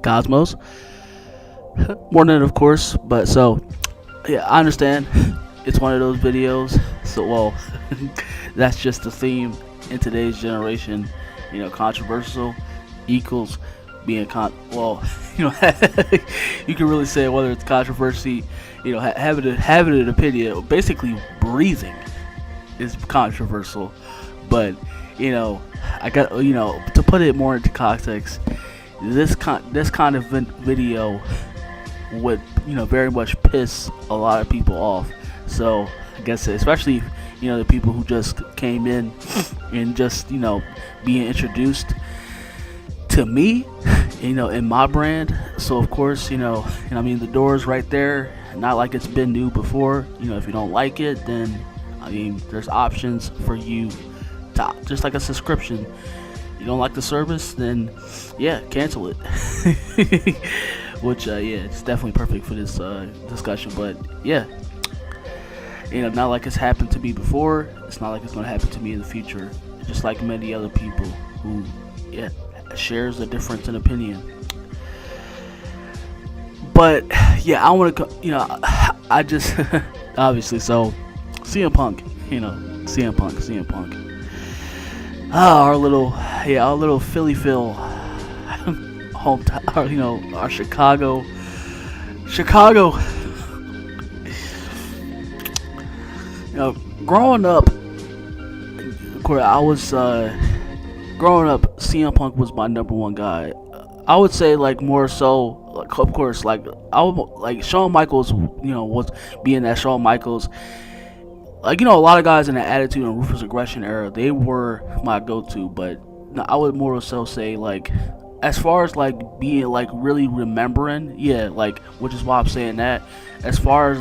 Cosmos. Morning, of course, but so yeah, I understand. It's one of those videos. So well, that's just the theme in today's generation. Controversial equals being well, you can really say whether it's controversy, having an opinion, basically breathing is controversial. But I got to put it more into context. This kind of video would very much piss a lot of people off. So I guess especially the people who just came in and just being introduced to me, in my brand. So of course, the door's right there. Not like it's been new before. If you don't like it, then there's options for you to, just like a subscription. You don't like the service, then yeah, cancel it. Which it's definitely perfect for this discussion. But yeah, not like it's happened to me before. It's not like it's going to happen to me in the future. Just like many other people who shares a difference in opinion. But yeah, I want to I just obviously, so CM Punk, CM Punk. Our little Philly Phil hometown, our Chicago. Growing up, of course, I was growing up. CM Punk was my number one guy. I would say more so. Of course, I would Shawn Michaels. Was being that Shawn Michaels. A lot of guys in the Attitude and Ruthless Aggression era, they were my go-to. But I would more so say as far as being really remembering, which is why I'm saying that. As far as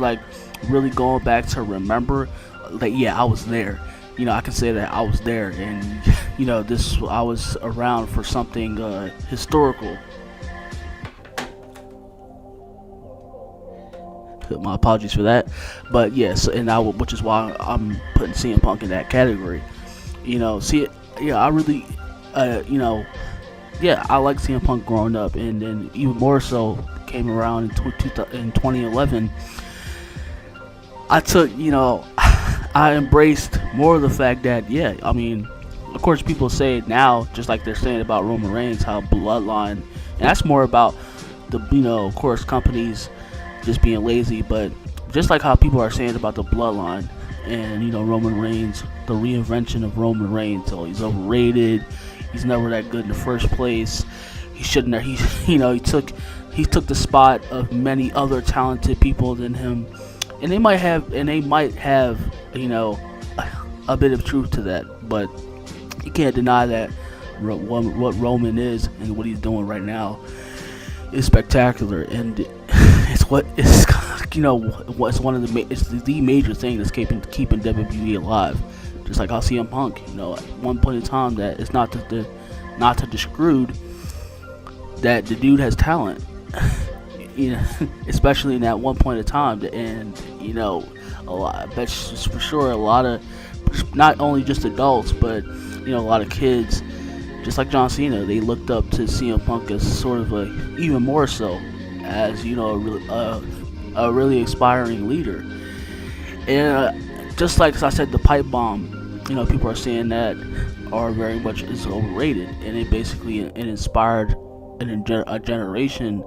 really going back to remember, I was there. I can say that I was there, and I was around for something historical. My apologies for that, but yes, which is why I'm putting CM Punk in that category. I really, I like CM Punk growing up, and then even more so came around in 2011. I took, I embraced more of the fact that, of course, people say it now, just like they're saying about Roman Reigns, how Bloodline, and that's more about the, of course, companies just being lazy, but just like how people are saying about the Bloodline and Roman Reigns, the reinvention of Roman Reigns. So he's overrated. He's never that good in the first place. He shouldn't have. He took the spot of many other talented people than him, and they might have a bit of truth to that. But you can't deny that what Roman is and what he's doing right now is spectacular, and it's the major thing that's keeping WWE alive. Just like how CM Punk, at one point in time, that it's not to discrude that the dude has talent, especially in that one point in time, and a lot. I bet for sure a lot of, not only just adults, but a lot of kids, just like John Cena, they looked up to CM Punk as sort of even more so as a really aspiring leader. And just like I said, the pipe bomb, people are saying that are very much is overrated, and it basically inspired a generation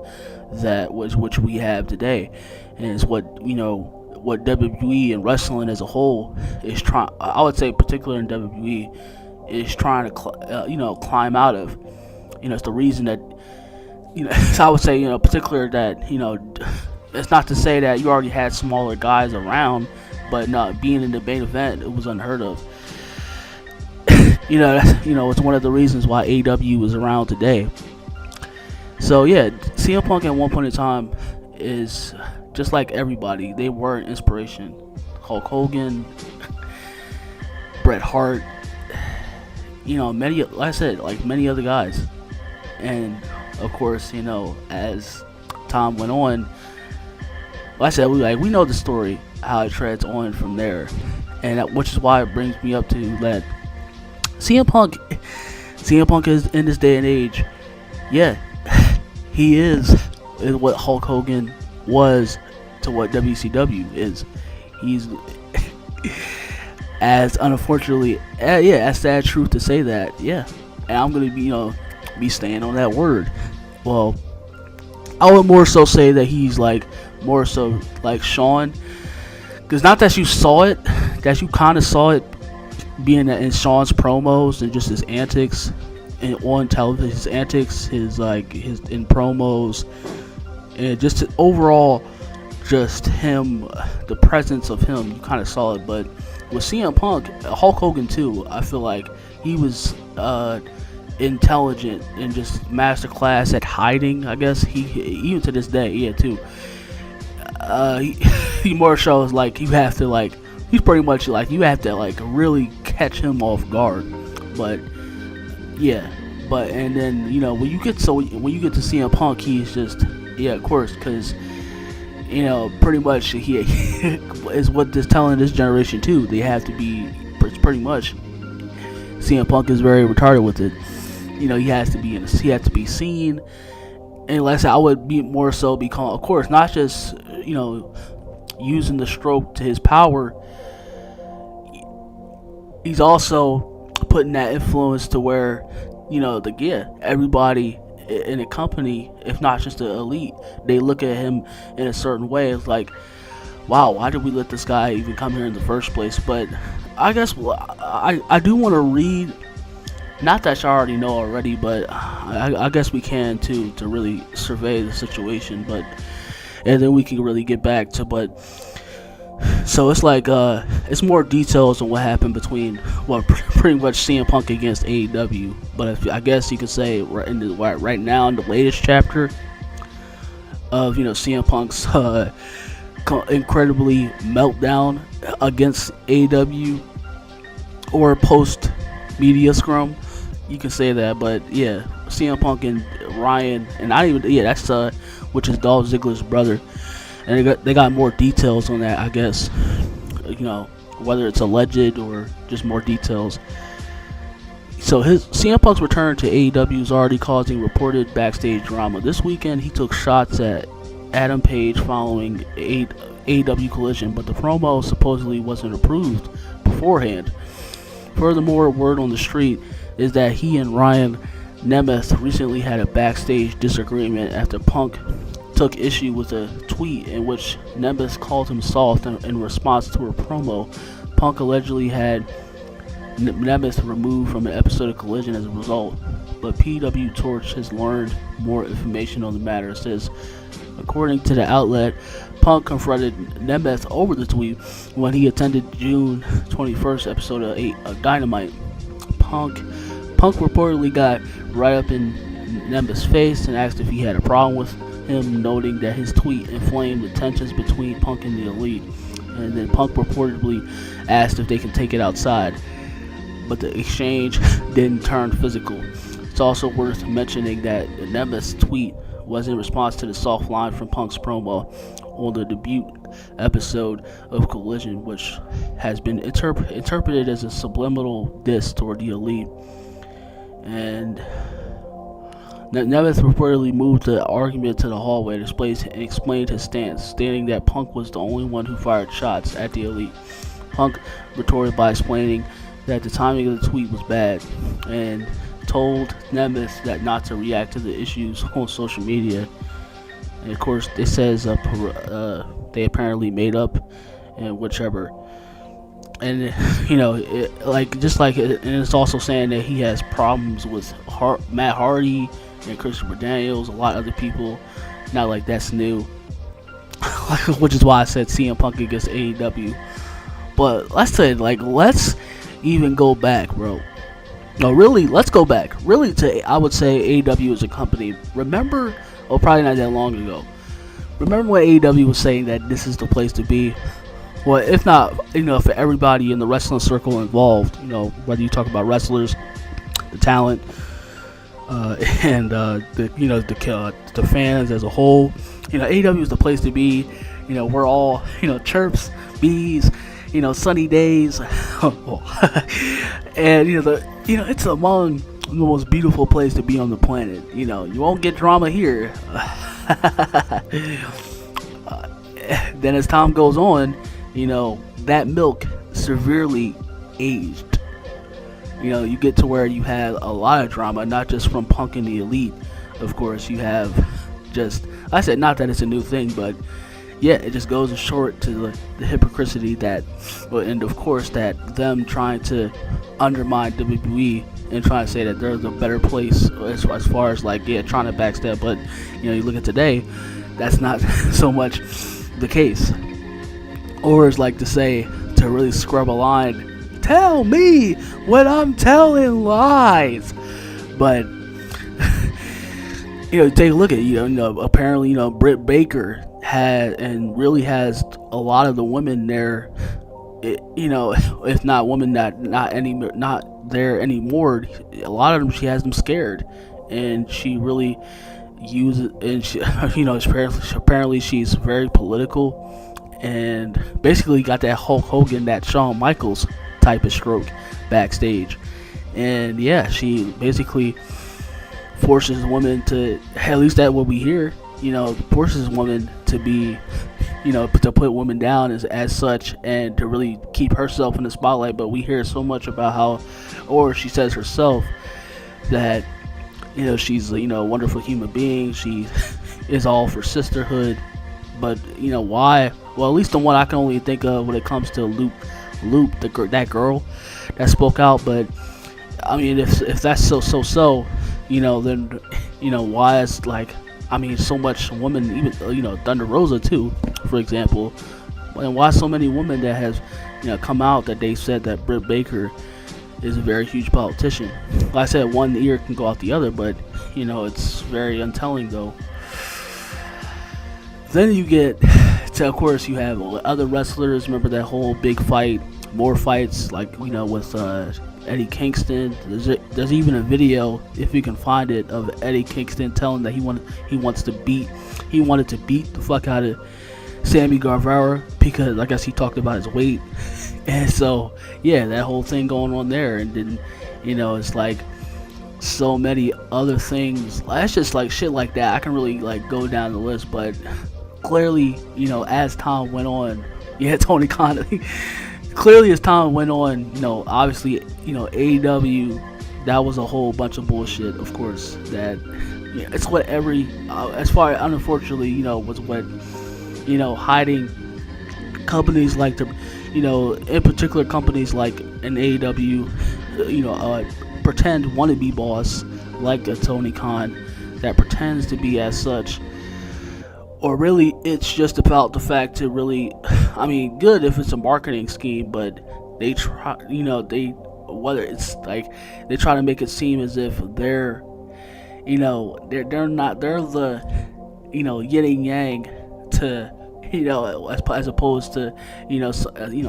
that was which we have today, and it's what WWE and wrestling as a whole is trying. I would say, particularly in WWE, is trying to climb out of. It's the reason that so I would say particular that it's not to say that you already had smaller guys around, but not being in the main event, it was unheard of. It's one of the reasons why AEW is around today. So yeah, CM Punk at one point in time is just like everybody. They were an inspiration. Hulk Hogan, Bret Hart, many, like I said, many other guys. And of course, as time went on, like I said, we know the story, how it treads on from there, and which is why it brings me up to that CM Punk is in this day and age, he is what Hulk Hogan was to what WCW is. He's as unfortunately, as sad truth to say that, yeah. And I'm gonna be staying on that word. Well, I would more so say that he's like more so like Shawn, because not that you saw it, that you kind of saw it being in Shawn's promos and just his antics and on television, his antics, his in promos, and just overall, just him, the presence of him, you kind of saw it. But with CM Punk, Hulk Hogan too, I feel like he was intelligent and just masterclass at hiding. I guess he even to this day, yeah, too. He more shows like you have to he's pretty much like you have to really catch him off guard. But yeah, and then when you get to CM Punk, he's just of course, because pretty much he is what this telling this generation too. They have to be pretty much. CM Punk is very retarded with it. He has to be seen. And like I said, I would be more so because, of course, not just using the stroke to his power. He's also putting that influence to where everybody in the company, if not just the elite, they look at him in a certain way. It's like, wow, why did we let this guy even come here in the first place? But I guess I do want to read, not that you already know already, but I guess we can too, to really survey the situation, and then we can really get back to, so it's like, it's more details on what happened between, pretty much CM Punk against AEW, but I guess you could say right now in the latest chapter of, CM Punk's, incredibly meltdown against AEW, or post media scrum, you can say that. But yeah, CM Punk and Ryan, and that's which is Dolph Ziggler's brother, and they got more details on that, I guess, whether it's alleged or just more details. So CM Punk's return to AEW is already causing reported backstage drama. This weekend he took shots at Adam Page following AEW Collision, but the promo supposedly wasn't approved beforehand. Furthermore, word on the street is that he and Ryan Nemeth recently had a backstage disagreement after Punk took issue with a tweet in which Nemeth called him soft in response to a promo. Punk allegedly had Nemeth removed from an episode of Collision as a result, but PW Torch has learned more information on the matter. It says, according to the outlet, Punk confronted Nemeth over the tweet when he attended June 21st episode of Dynamite. Punk reportedly got right up in Nemeth's face and asked if he had a problem with him, noting that his tweet inflamed the tensions between Punk and the Elite. And then Punk reportedly asked if they can take it outside, but the exchange didn't turn physical. It's also worth mentioning that Nemeth's tweet was in response to the soft line from Punk's promo on the debut episode of Collision, which has been interpreted as a subliminal diss toward the Elite. And Nemeth reportedly moved the argument to the hallway and explained his stance, stating that Punk was the only one who fired shots at the Elite. Punk retorted by explaining that the timing of the tweet was bad and told Nemeth that not to react to the issues on social media. And of course, it says they apparently made up and whichever. And and it's also saying that he has problems with Matt Hardy and Christopher Daniels, a lot of other people. Not like that's new, which is why I said CM Punk against AEW. But let's even go back, bro. No, really, let's go back. Really, I would say AEW as a company. Remember, probably not that long ago. Remember when AEW was saying that this is the place to be? Well, if not, for everybody in the wrestling circle involved, whether you talk about wrestlers, the talent, and the fans as a whole, AEW is the place to be. We're all, chirps, bees, sunny days, and it's among the most beautiful place to be on the planet. You know, you won't get drama here. Then as time goes on, you know, that milk severely aged. You know, you get to where you have a lot of drama, not just from Punk and the Elite. Of course, you have just, I said, not that it's a new thing, but yeah, it just goes short to the hypocrisy that, and of course, that them trying to undermine WWE and trying to say that they're the better place as far as like, yeah, trying to backstab. But you know, you look at today, that's not so much the case. Or it's like to say, to really scrub a line, tell me when I'm telling lies. But you know, take a look at, you know, apparently, you know, Britt Baker had and really has a lot of the women there, you know, if not women that not there anymore, a lot of them, she has them scared, and she really uses, and she, you know, apparently she's very political, and basically got that Hulk Hogan, that Shawn Michaels type of stroke backstage. And yeah, she basically forces women to, at least that's what we hear, you know, forces women to be, you know, to put women down as such, and to really keep herself in the spotlight. But we hear so much about how, or she says herself, that, you know, she's, you know, a wonderful human being, she is all for sisterhood. But you know why? Well, at least the one I can only think of when it comes to Loop, that girl that spoke out. But I mean, if that's so, you know, then, you know, why is, like, I mean, so much women, even, you know, Thunder Rosa too, for example, and why so many women that has, you know, come out that they said that Britt Baker is a very huge politician. Like I said, one ear can go out the other, but you know, it's very untelling though. Then you get to, of course, you have other wrestlers. Remember that whole big fight, more fights, like, you know, with Eddie Kingston. There's even a video, if you can find it, of Eddie Kingston telling that he wanted to beat the fuck out of Sammy Guevara, because I guess he talked about his weight. And so yeah, that whole thing going on there. And then, you know, it's like so many other things. That's just like shit like that. I can really like go down the list, but clearly, you know, as time went on, yeah, Tony Khan. Clearly, as time went on, you know, obviously, you know, AEW, that was a whole bunch of bullshit, of course. That, yeah, it's what every, as far, unfortunately, you know, was what, you know, hiding companies like the, you know, in particular companies like an AEW, you know, pretend wannabe boss like a Tony Khan that pretends to be as such. Or really, it's just about the fact to really, I mean, good if it's a marketing scheme, but they try, you know, whether it's like, they try to make it seem as if they're, you know, they're not, they're the, you know, yin and yang to, you know, as opposed to, you know,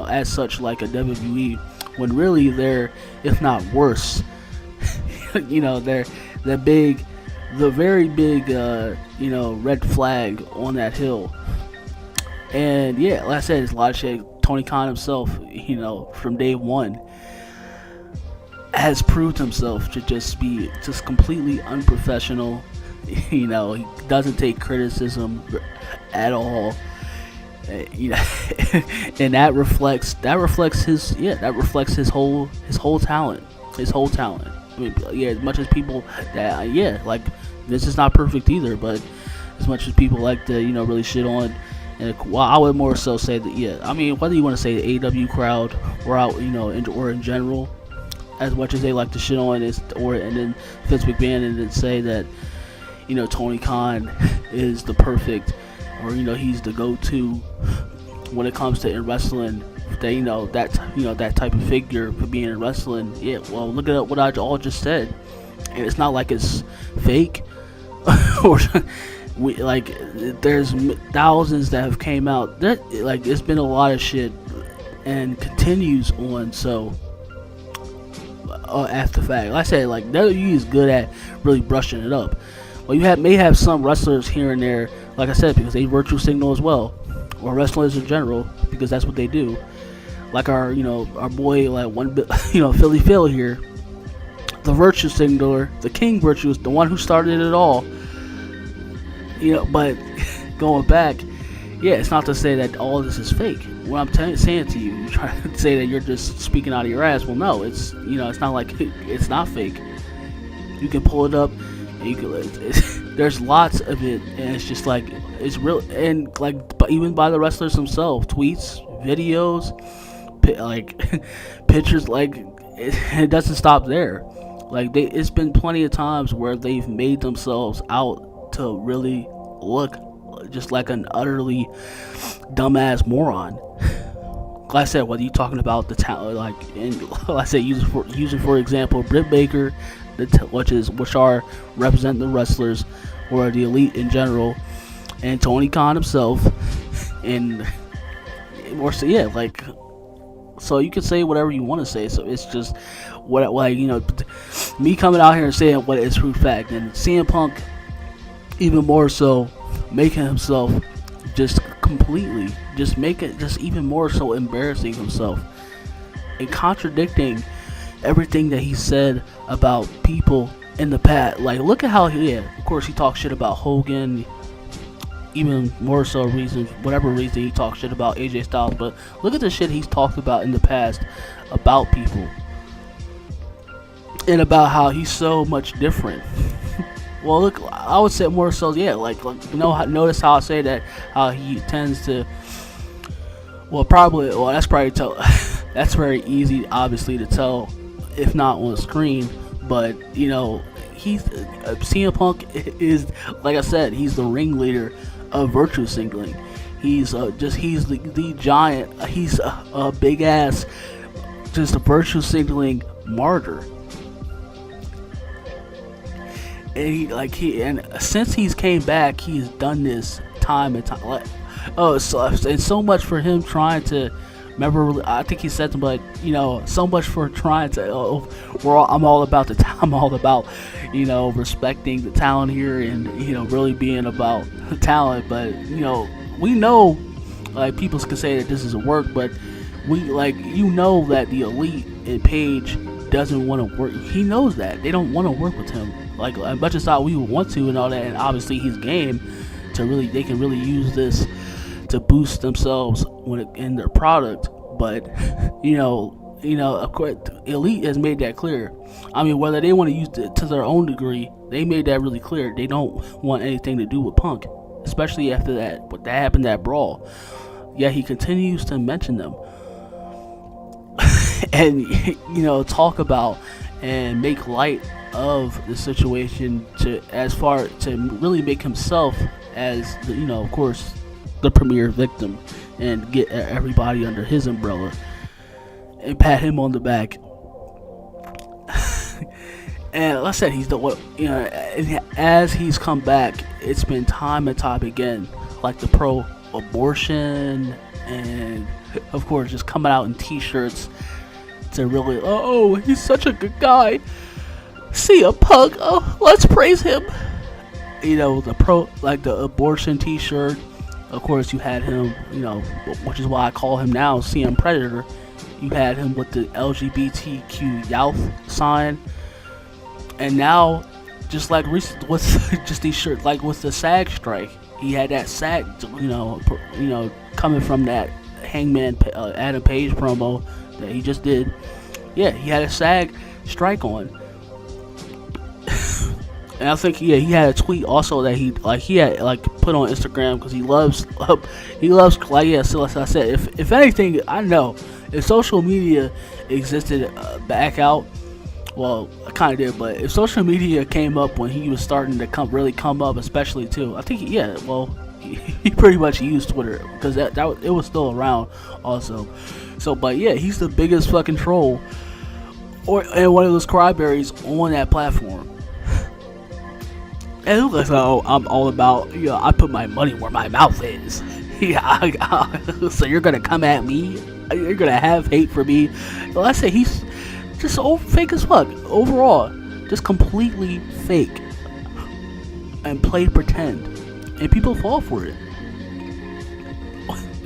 as such like a WWE, when really they're, if not worse, you know, they're the very big, you know, red flag on that hill. And yeah, like I said, it's a lot of shit. Tony Khan himself, you know, from day one, has proved himself to just be just completely unprofessional. You know, he doesn't take criticism at all. You know, and that reflects his whole talent. I mean, yeah, as much as people that, yeah, like, this is not perfect either, but as much as people like to, you know, really shit on, and well, I would more so say that, yeah, I mean, whether you want to say the AEW crowd or out, you know, or in general, as much as they like to shit on this, and then Vince McMahon, and then say that, you know, Tony Khan is the perfect, or, you know, he's the go-to when it comes to in wrestling. That, you know, that type of figure for being in wrestling. Yeah, well, look at what I all just said, and it's not like it's fake. Or like, there's thousands that have came out. That, like, it's been a lot of shit, and continues on. So after the fact, like I said, like, WWE is good at really brushing it up. Well, you may have some wrestlers here and there, like I said, because they virtue signal as well, or wrestlers in general, because that's what they do. Like our, you know, our boy, like one, you know, Philly Phil here. the virtue signaler, the king virtuous, the one who started it all. But going back, yeah, it's not to say that all this is fake. What I'm saying to you, you try to say that you're just speaking out of your ass. Well, no, it's it's not like it's not fake. You can pull it up, and you can. There's lots of it, and it's just like it's real, and like even by the wrestlers themselves, tweets, videos, like pictures, like it doesn't stop there. Like it's been plenty of times where they've made themselves out to really look just like an utterly dumbass moron. Like I said, whether you're talking about the talent, like, and like I said, using for example, Britt Baker, which are represent the wrestlers or the elite in general, and Tony Khan himself, and or so yeah, like, so you can say whatever you want to say. So it's just what, like, me coming out here and saying what is true fact, and CM Punk even more so making himself just completely, just make it just even more so embarrassing himself and contradicting everything that he said about people in the past. Like, look at how of course he talks shit about Hogan, even more so whatever reason he talks shit about AJ Styles, but look at the shit he's talked about in the past about people and about how he's so much different. Well, look, I would say more so, yeah, notice how I say that, how he tends to, that's that's very easy, obviously, to tell, if not on the screen, but, he's, CM Punk is, like I said, he's the ringleader of virtue signaling. He's the giant, he's a big ass, just a virtue signaling martyr. And since he's came back, he's done this time and time. And so much for him trying to. Remember, I think he said something like, so much for trying to. I'm all about I'm all about, respecting the talent here and really being about the talent. But we know, like, people can say that this is a work, but we that the elite and Page doesn't want to work. He knows that they don't want to work with him. Like, as much as we would want to and all that, and obviously he's game to they can really use this to boost themselves in their product. But of course, Elite has made that clear. I mean, whether they want to use it to their own degree, they made that really clear. They don't want anything to do with Punk, especially after what happened, that brawl. Yet he continues to mention them and talk about and make light of the situation to really make himself as of course the premier victim and get everybody under his umbrella and pat him on the back. And like I said, he's the one, as he's come back, it's been time and time again, like the pro-abortion, and of course just coming out in t-shirts to really, he's such a good guy. See a Punk, let's praise him. The abortion t-shirt. Of course, you had him, which is why I call him now CM Predator. You had him with the LGBTQ Youth sign. And now, just like recent with just these shirts, like with the SAG strike, he had that SAG, coming from that Hangman Adam Page promo that he just did. Yeah, he had a SAG strike on. And I think he had a tweet also that he had put on Instagram, because he loves so as I said, if anything, I know if social media existed back out, well, I kind of did, but if social media came up when he was starting to come up, especially too, I think he pretty much used Twitter, because that it was still around also. So, but yeah, he's the biggest fucking troll and one of those cryberries on that platform. And it looks like, I'm all about, I put my money where my mouth is. So you're gonna come at me? You're gonna have hate for me? Well, I say he's just fake as fuck. Overall, just completely fake and play pretend, and people fall for it.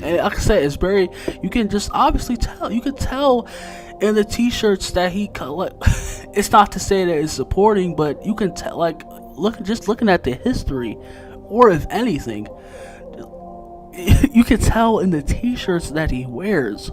And like I said, it's very. You can just obviously tell. You can tell And the t-shirts that he like, it's not to say that it's supporting, but you can tell, like, looking at the history, or if anything, you can tell in the t-shirts that he wears.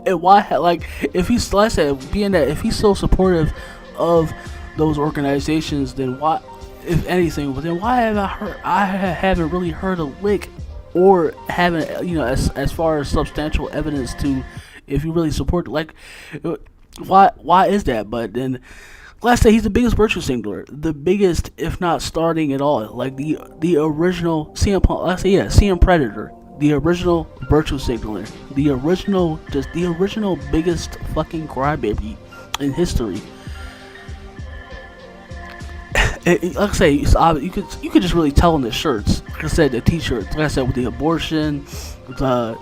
And why, like, if he's, like I said, being that if he's so supportive of those organizations, then why, if anything, then why have I haven't really heard a lick, or haven't, as far as substantial evidence to, if you really support, like, why is that? But then, let's say he's the biggest virtue signaler, the biggest, if not starting at all, like the original CM Punk, let's say, yeah, CM Predator, the original virtue signaler, the original biggest fucking crybaby in history. Like I say, you could just really tell in the shirts. Like I said, the t-shirts. Like I said, with the abortion, like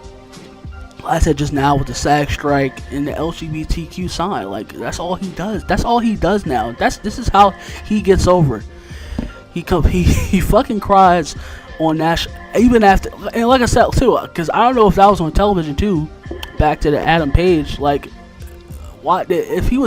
I said just now, with the SAG strike and the LGBTQ sign. Like, that's all he does. That's all he does now. This is how he gets over. He fucking cries on national, even after, and like I said too, because I don't know if that was on television too. Back to the Adam Page, like, why, if it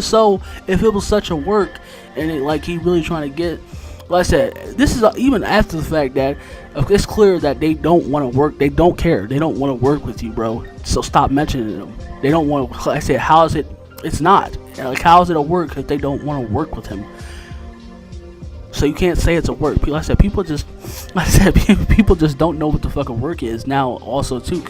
was such a work, and it, like, he really trying to get, like I said, this is even after the fact that it's clear that they don't want to work, they don't care, they don't want to work with you, bro. So stop mentioning them. They don't want to. Like I said, how is it? It's not. Like, how is it a work if they don't want to work with him? So you can't say it's a work. Like I said, people just don't know what the fucking work is now. Also too.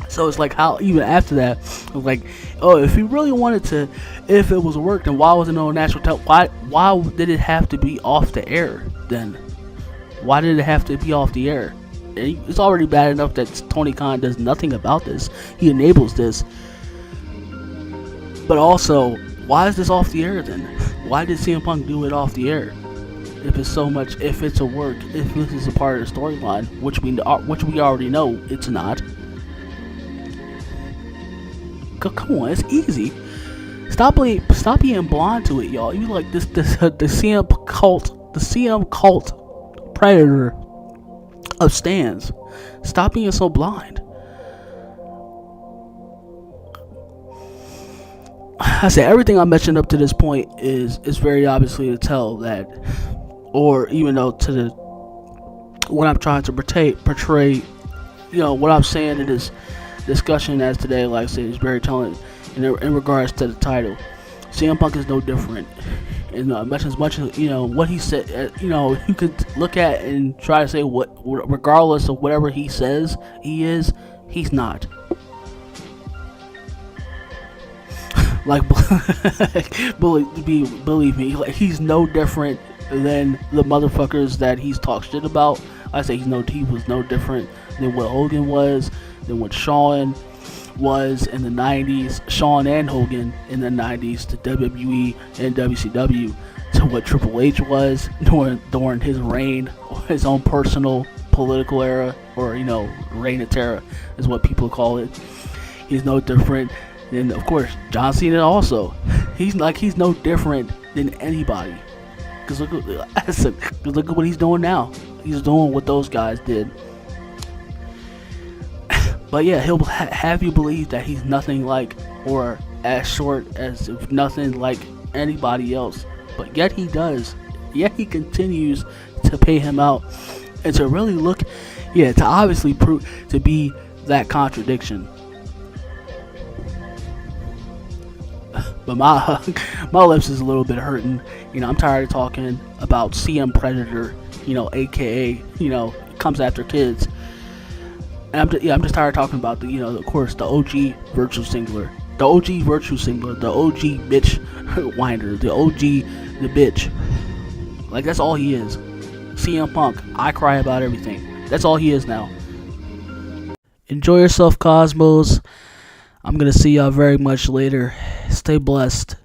So it's like, how, even after that, like, oh, if he really wanted to, if it was a work, then why wasn't it on national television? Why did it have to be off the air then? Why did it have to be off the air? It's already bad enough that Tony Khan does nothing about this. He enables this. But also, why is this off the air then? Why did CM Punk do it off the air? If it's so much, if it's a work, if this is a part of the storyline, which we already know it's not. Come on, it's easy. Stop being blind to it, y'all. You like this the CM cult predator of stands. Stop being so blind. I said everything I mentioned up to this point is very obviously to tell that, or even though to the what I'm trying to portray, what I'm saying in this discussion as today, like I said, is very telling in regards to the title. CM Punk is no different, and much as what he said, you could look at and try to say regardless of whatever he says he's not. Like, believe me, like, he's no different than the motherfuckers that he's talked shit about. I say he was no different than what Hogan was, than what Shawn was in the 90s, Shawn and Hogan in the 90s, to WWE and WCW, to what Triple H was during his reign, or his own personal political era, or reign of terror is what people call it. He's no different. And of course, John Cena also. He's no different than anybody. Cause look at what he's doing now. He's doing what those guys did. But yeah, he'll have you believe that he's nothing like, or as short as, if nothing like anybody else. But yet he does. Yet he continues to pay him out, and to really look, to obviously prove to be that contradiction. But my lips is a little bit hurting. I'm tired of talking about CM Predator, aka, comes after kids. And I'm just tired of talking about of course, the OG virtue signaler, the OG bitch whiner, the OG the bitch. Like, that's all he is. CM Punk, I cry about everything. That's all he is now. Enjoy yourself, Cosmos. I'm gonna see y'all very much later. Stay blessed.